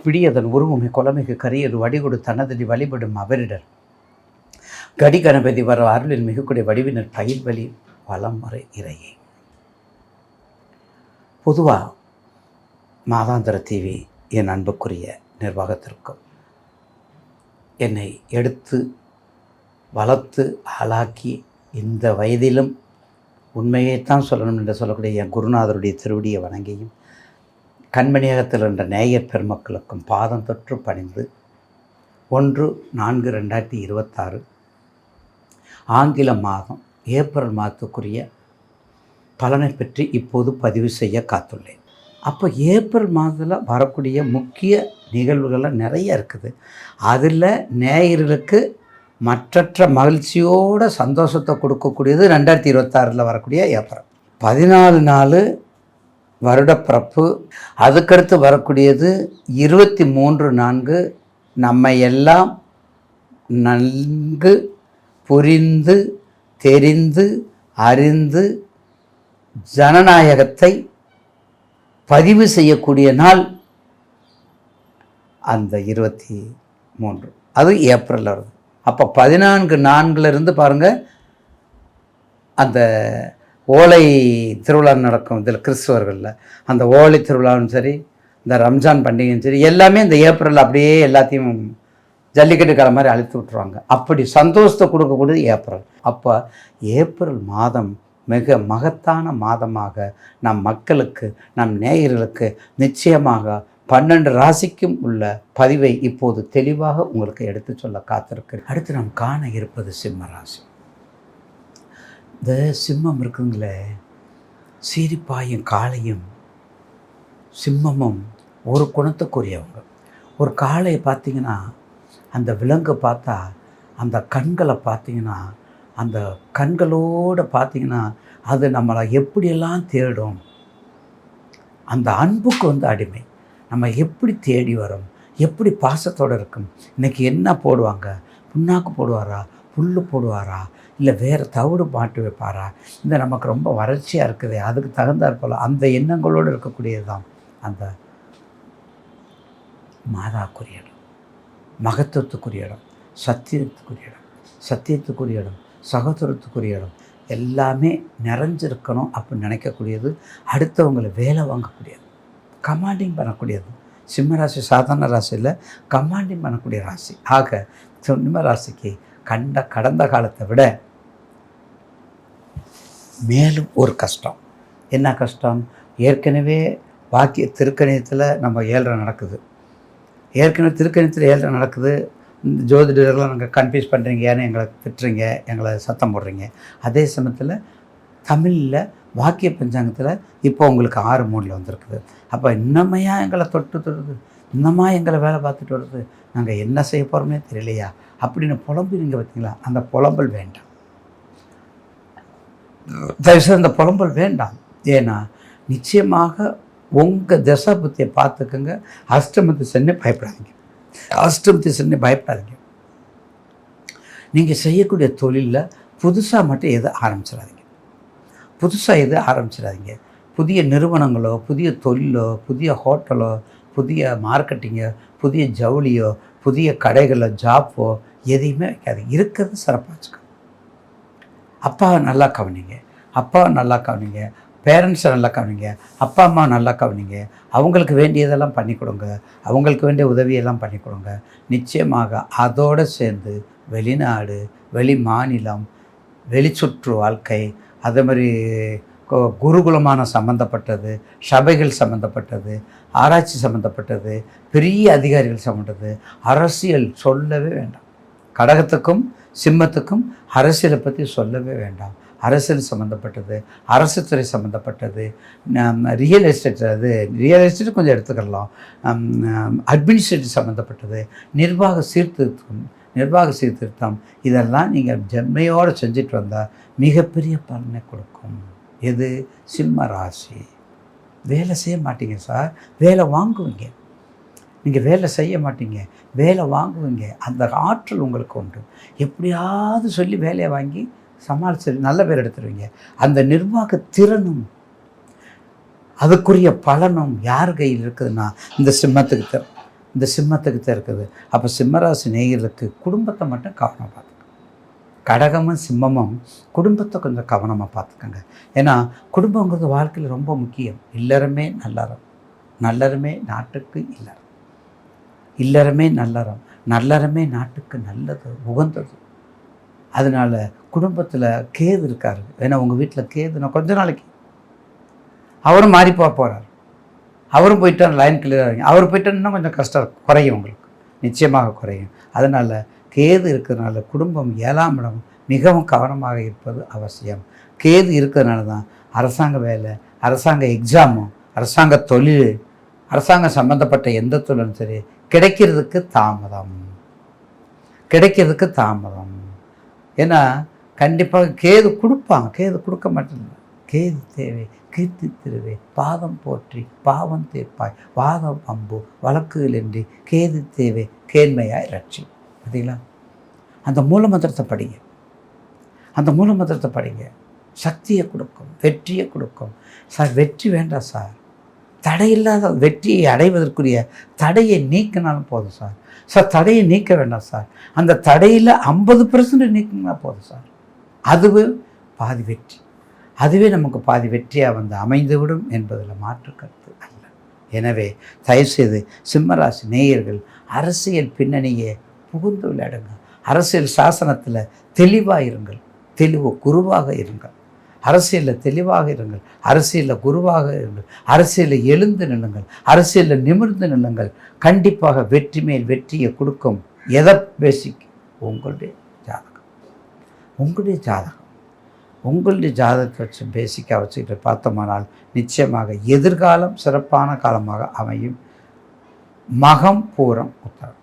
பிடியதன் உருவமை கொலமிகு கரியது வடிகொடு தனதடி வழிபடும் அவரிடர் கடி கணபதி வர அருளில் மிகக்கூடிய வடிவினர் பயில்வழி வளமுறை இறையே. பொதுவாக மாதாந்திர டிவி என் அன்புக்குரிய நிர்வாகத்திற்கும் என்னை எடுத்து வளர்த்து ஆளாக்கி இந்த வயதிலும் உண்மையைத்தான் சொல்லணும் என்று சொல்லக்கூடிய என் குருநாதருடைய திருவடியை வணங்கியும் கண்மணியகத்தில் என்ற நேயர் பெருமக்களுக்கும் பாதம் தொற்று பணிந்து 1/4/2026 ஆங்கில மாதம் ஏப்ரல் மாதத்துக்குரிய பலனை பற்றி இப்போது பதிவு செய்ய காத்துள்ளேன். அப்போ ஏப்ரல் மாதத்தில் வரக்கூடிய முக்கிய நிகழ்வுகள்லாம் நிறைய இருக்குது. அதில் நேயர்களுக்கு மற்றற்ற மகிழ்ச்சியோட சந்தோஷத்தை கொடுக்கக்கூடியது 2026 வரக்கூடிய ஏப்ரல் 14 நாள் வருடப்பிறப்பு. அதுக்கடுத்து வரக்கூடியது 23/4 நம்ம எல்லாம் நன்கு புரிந்து தெரிந்து அறிந்து ஜனநாயகத்தை பதிவு செய்யக்கூடிய நாள் அந்த 23, அது ஏப்ரலில் வருது. அப்போ 14/4 பாருங்கள், அந்த ஓலை திருவிழா நடக்கும் இதில் கிறிஸ்துவர்களில். அந்த ஓலை திருவிழாவும் சரி, இந்த ரம்ஜான் பண்டிகையும் சரி, எல்லாமே இந்த ஏப்ரலில் அப்படியே எல்லாத்தையும் ஜல்லிக்கட்டு கால மாதிரி அழுத்து விட்டுருவாங்க. அப்படி சந்தோஷத்தை கொடுக்கக்கூடியது ஏப்ரல். அப்போ ஏப்ரல் மாதம் மிக மகத்தான மாதமாக நம் மக்களுக்கு, நம் நேயர்களுக்கு நிச்சயமாக 12 ராசிக்கும் உள்ள பதிவை இப்போது தெளிவாக உங்களுக்கு எடுத்து சொல்ல காத்திருக்கு. அடுத்து நாம் காண இருப்பது சிம்ம ராசி. இந்த சிம்மம் இருக்குங்களே, சீரிப்பாயும் காளையும் சிம்மமும் ஒரு குணத்துக்குரியவங்க. ஒரு காளையை பார்த்திங்கன்னா, அந்த விலங்கை பார்த்தா அந்த கண்களை பார்த்திங்கன்னா, அந்த கண்களோடு பார்த்திங்கன்னா அது நம்மளை எப்படியெல்லாம் தேடும். அந்த அன்புக்கு அடிமை. நம்ம எப்படி தேடி வரோம், எப்படி பாசத்தோடு இருக்கும். இன்றைக்கி என்ன போடுவாங்க, புண்ணாக்கு போடுவாரா, புல் போடுவாரா, இல்லை வேறு தவிடு மாட்டு வைப்பாரா, இந்த நமக்கு ரொம்ப வறட்சியாக இருக்குது, அதுக்கு தகுந்தாற் போல் அந்த எண்ணங்களோடு இருக்கக்கூடியது தான் அந்த மாதாக்குரிய இடம், மகத்துவத்துக்குரிய இடம், சத்தியத்துக்குரிய இடம், சத்தியத்துக்குரிய இடம், சகோதரத்துக்குரிய இடம், எல்லாமே நிறைஞ்சிருக்கணும் அப்படின்னு நினைக்கக்கூடியது. அடுத்தவங்களை வேலை வாங்கக்கூடியது, கமாண்டிங் பண்ணக்கூடியது. சிம்மராசி சாதாரண ராசியில் கமாண்டிங் பண்ணக்கூடிய ராசி. ஆக சிம்ம ராசிக்கு கடந்த காலத்தை விட மேலும் ஒரு கஷ்டம். என்ன கஷ்டம்? ஏற்கனவே வாக்கிய திருக்கணியத்தில் நம்ம 7 நடக்குது. ஏற்கனவே திருக்கணியத்தில் 7 நடக்குது. இந்த ஜோதிடர்கள்லாம் நாங்கள் கன்ஃபியூஸ் பண்ணுறீங்க, ஏன்னு எங்களை திட்டுறீங்க, எங்களை சத்தம் போடுறீங்க. அதே சமயத்தில் தமிழில் வாக்கிய பஞ்சாங்கத்தில் இப்போ உங்களுக்கு 6/3 வந்திருக்குது. அப்போ இன்னமையா எங்களை தொடுது, இன்னமா எங்களை வேலை பார்த்துட்டு வருது, நாங்கள் என்ன செய்ய போகிறோம்னே தெரியலையா அப்படின்னு புலம்புறீங்க பார்த்தீங்களா? அந்த புலம்பல் வேண்டாம், தயவுசெய்து அந்த புலம்பல் வேண்டாம். ஏன்னா நிச்சயமாக உங்கள் தசா புத்தியை பார்த்துக்கோங்க. அஷ்டமத்து சனி பயப்படாதீங்க, அஷ்டமத்து சனி பயப்படாதீங்க. நீங்கள் செய்யக்கூடிய தொழிலில் புதுசாக மட்டும் எதை ஆரம்பிச்சிடாதீங்க, புதிய நிறுவனங்களோ, புதிய தொழிலோ, புதிய ஹோட்டலோ, புதிய மார்க்கெட்டிங்கோ, புதிய ஜவுளியோ, புதிய கடைகளோ, ஜாப்போ எதையுமே வைக்காதீங்க. இருக்கிறது சிறப்பாக வச்சுக்கோங்க. அப்பாவை நல்லா கவனிங்க, பேரண்ட்ஸை நல்லா கவனிங்க, அப்பா அம்மா நல்லா கவனிங்க. அவங்களுக்கு வேண்டியதெல்லாம் பண்ணி கொடுங்க, அவங்களுக்கு வேண்டிய உதவியெல்லாம் பண்ணி கொடுங்க. நிச்சயமாக அதோடு சேர்ந்து வெளிநாடு, வெளி மாநிலம், வெளிச்சுற்று வாழ்க்கை, அதே மாதிரி குருகுலமான சம்மந்தப்பட்டது, சபைகள் சம்மந்தப்பட்டது, ஆராய்ச்சி சம்மந்தப்பட்டது, பெரிய அதிகாரிகள் சம்மந்தப்பட்டது, அரசியல் சொல்லவே வேண்டாம். கடகத்துக்கும் சிம்மத்துக்கும் அரசியலை பற்றி சொல்லவே வேண்டாம். அரசியல் சம்மந்தப்பட்டது, அரசு துறை சம்மந்தப்பட்டது, ரியல் எஸ்டேட் கொஞ்சம் எடுத்துக்கலாம், அட்மினிஸ்ட்ரேட்டிவ் சம்மந்தப்பட்டது, நிர்வாக சீர்திருத்தம், இதெல்லாம் நீங்கள் ஜன்மையோடு செஞ்சுட்டு வந்தால் மிகப்பெரிய பலனை கொடுக்கும். எது? சிம்ம ராசி. வேலை செய்ய மாட்டீங்க சார், வேலை வாங்குவீங்க. நீங்கள் வேலை செய்ய மாட்டீங்க, வேலை வாங்குவீங்க. அந்த ஆற்றல் உங்களுக்கு உண்டு. எப்படியாவது சொல்லி வேலையை வாங்கி சமாளித்து நல்ல பேர் எடுத்துருவீங்க. அந்த நிர்வாக திறனும் அதுக்குரிய பலனும் யார் கையில் இருக்குதுன்னா இந்த சிம்மத்துக்கு தரும். இந்த சிம்மத்துக்கு தான் இருக்குது. அப்போ சிம்மராசி நேயர்களுக்கு குடும்பத்தை மட்டும் கவனமாக பார்த்துக்கோங்க. கடகமும் சிம்மமும் குடும்பத்தை கொஞ்சம் கவனமாக பார்த்துக்கோங்க. ஏன்னா குடும்பங்கிறது வாழ்க்கையில் ரொம்ப முக்கியம். இல்லறமே நல்லறம், நல்லறமே நாட்டுக்கு இல்லறம், இல்லறமே நல்லறம், நல்லறமே நாட்டுக்கு நல்லது உகந்தது. அதனால் குடும்பத்தில் கேது இருக்காரு. ஏன்னா உங்கள் வீட்டில் கேதுன்னா கொஞ்ச நாளைக்கு அவரும் மாறிப்போ போகிறார். அவரும் போயிட்டார், லைன் கிளியர் ஆகிங்க. அவர் போயிட்டாருன்னா கொஞ்சம் கஷ்டம் குறையும், உங்களுக்கு நிச்சயமாக குறையும். அதனால் கேது இருக்கிறதுனால குடும்பம் 7ஆம் இடம் மிகவும் கவனமாக இருப்பது அவசியம். கேது இருக்கிறதுனால தான் அரசாங்க வேலை, அரசாங்க எக்ஸாமும், அரசாங்க தொழில், அரசாங்கம் சம்மந்தப்பட்ட எந்த தொழிலும் சரி கிடைக்கிறதுக்கு தாமதம், கிடைக்கிறதுக்கு தாமதம். ஏன்னா கண்டிப்பாக கேது கொடுப்பாங்க, கேது கொடுக்க மாட்டேங்க. கேது தேவை கீர்த்தி திருவே பாதம் போற்றி பாவம் தீர்ப்பாய் வாதம் அம்பு வழக்குகள் என்று கேது தேவை கேண்மையாய் ரட்சி. பார்த்தீங்களா? அந்த மூலமந்திரத்தை படிங்க, அந்த மூலமந்திரத்தை படிங்க. சக்தியை கொடுக்கும், வெற்றியை கொடுக்கும். சார் வெற்றி வேண்டாம் சார், தடையில்லாத வெற்றியை அடைவதற்குரிய தடையை நீக்கினாலும் போதும் சார். சார் தடையை நீக்க வேண்டாம் சார், அந்த தடையில் 50% நீக்கினா போதும் சார். அதுவே பாதி வெற்றி, அதுவே நமக்கு பாதி வெற்றியாக வந்து அமைந்துவிடும் என்பதில் மாற்று கருத்து அல்ல. எனவே தயவுசெய்து சிம்மராசி நேயர்கள் அரசியல் பின்னணியை புகுந்து விளையாடுங்க. அரசியல் சாசனத்தில் தெளிவாக இருங்கள், தெளிவு குருவாக இருங்கள். அரசியலில் தெளிவாக இருங்கள், அரசியலில் குருவாக இருங்கள், அரசியலில் எழுந்து நில்லுங்கள், அரசியலில் நிமிர்ந்து நில்லுங்கள். கண்டிப்பாக வெற்றி மேல் வெற்றியை கொடுக்கும். எதை பேசிக்? உங்களுடைய ஜாதகம், உங்களுடைய ஜாதகம், உங்களுடைய ஜாதகத்தை வச்சு பேசிக்காக வச்சுக்கிட்டு பார்த்தோமானால் நிச்சயமாக எதிர்காலம் சிறப்பான காலமாக அமையும். மகம் பூரம் உத்தரம்,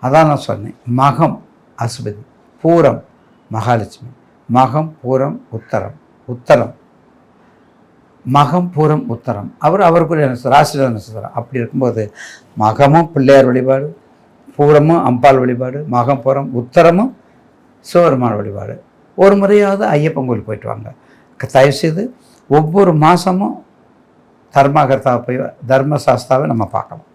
அதான் நான் சொன்னேன். மகம் அசுபதி, பூரம் மகாலட்சுமி, மகம் பூரம் உத்தரம், உத்தரம் மகம் பூரம் உத்தரம் அவருக்குரிய ராசியில் நட்சத்திரம். அப்படி இருக்கும்போது மகமும் பிள்ளையார் வழிபாடு, பூரமும் அம்பாள் வழிபாடு, மகம் பூரம் உத்தரமும் சிவபெருமான் வழிபாடு. ஒரு முறையாவது ஐயப்பன் கோயில் போயிட்டு வாங்க. தயவுசெய்து ஒவ்வொரு மாதமும் தர்மகர்த்தாவை போய் தர்மசாஸ்தாவை நம்ம பார்க்கலாம்.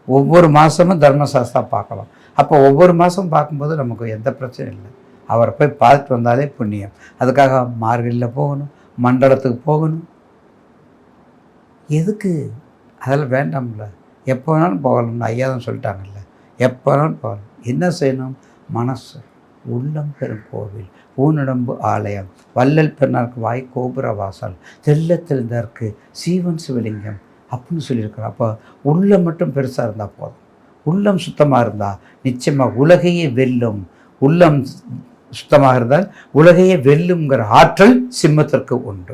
ஒவ்வொரு மாதமும் தர்மசாஸ்தா பார்க்கலாம். அப்போ ஒவ்வொரு மாதம் பார்க்கும்போது நமக்கு எந்த பிரச்சனையும் இல்லை. அவரை போய் பார்த்துட்டு வந்தாலே புண்ணியம். அதுக்காக மார்கழியில் போகணும், மண்டலத்துக்கு போகணும், எதுக்கு? அதெல்லாம் வேண்டாம்ல. எப்போ வேணாலும் போகலாம்னு ஐயா தான் சொல்லிட்டாங்கல்ல. எப்போ வேணாலும் போகலாம். என்ன செய்யணும்? மனசு, உள்ளம் பெரும் கோவில், ஊனடம்பு ஆலயம், வள்ளல் பெருநாளுக்கு வாய் கோபுர வாசல், தெல்ல தெரிந்தாருக்கு சீவன் சிவலிங்கம் அப்படின்னு சொல்லியிருக்கிறோம். அப்போ உள்ளம் மட்டும் பெருசாக இருந்தால் போதும். உள்ளம் சுத்தமாக இருந்தால் நிச்சயமாக உலகையே வெல்லும். உள்ளம் சுத்தமாக இருந்தால் உலகையே வெல்லுங்கிற ஆற்றல் சிம்மத்திற்கு உண்டு.